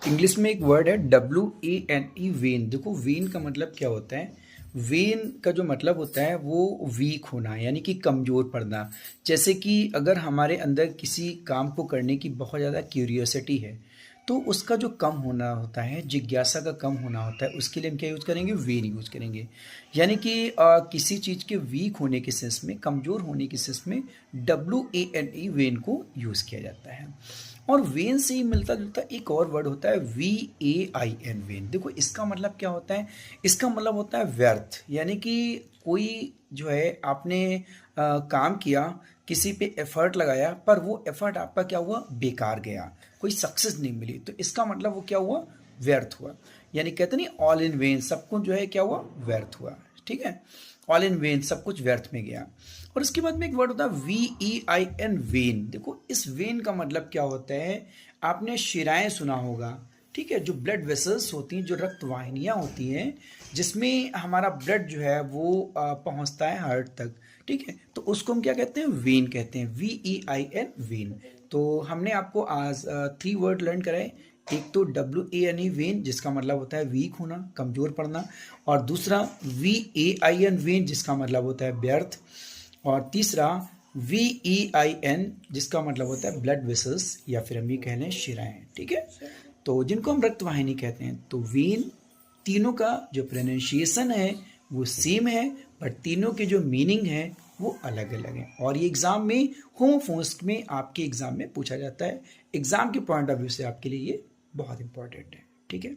English में एक word है WANE वेन। देखो वेन का मतलब क्या होता है। वेन का जो मतलब होता है वो वीक होना यानी कि कमज़ोर पड़ना। जैसे कि अगर हमारे अंदर किसी काम को करने की बहुत ज़्यादा क्यूरियोसिटी है तो उसका जो कम होना होता है, जिज्ञासा का कम होना होता है, उसके लिए हम क्या यूज़ करेंगे, वेन यूज़ करेंगे। यानी कि किसी चीज़ के वीक होने के सेंस में, कमज़ोर होने के सेंस में WANE वेन को यूज़ किया जाता है। और वेन से ही मिलता जुलता एक और वर्ड होता है VAIN वेन। देखो इसका मतलब क्या होता है, इसका मतलब होता है व्यर्थ। यानी कि कोई जो है आपने काम किया, किसी पे एफर्ट लगाया, पर वो एफर्ट आपका क्या हुआ, बेकार गया, कोई सक्सेस नहीं मिली, तो इसका मतलब वो क्या हुआ, व्यर्थ हुआ। यानी कहते नहीं ऑल इन वेन, सब कुछ जो है क्या हुआ, व्यर्थ हुआ। ठीक है, ऑल इन वेन, सब कुछ व्यर्थ में गया। और उसके बाद में एक वर्ड होता है VEIN वेन। देखो इस वेन का मतलब क्या होता है, आपने शिराएं सुना होगा। ठीक है, जो ब्लड वेसल्स होती हैं, जो रक्त वाहिनियाँ होती हैं, जिसमें हमारा ब्लड जो है वो पहुंचता है हार्ट तक। ठीक है, तो उसको हम क्या कहते हैं, वेन कहते हैं, VEIN वेन। तो हमने आपको आज 3 वर्ड लर्न कराए। एक तो WANE वेन, जिसका मतलब होता है वीक होना, कमजोर पड़ना। और दूसरा VAIN वेन, जिसका मतलब होता है व्यर्थ। और तीसरा VEIN, जिसका मतलब होता है ब्लड वेसल्स, या फिर हम ये कह लें शिराएं। ठीक है, तो जिनको हम रक्तवाहिनी कहते हैं। तो वेन, तीनों का जो प्रोनाउंसिएशन है वो सेम है, बट तीनों के जो मीनिंग है वो अलग अलग है। और ये एग्जाम में होमोफोनिक्स में, आपके एग्जाम में पूछा जाता है। एग्जाम के पॉइंट ऑफ व्यू से आपके लिए ये बहुत इंपॉर्टेंट है। ठीक है।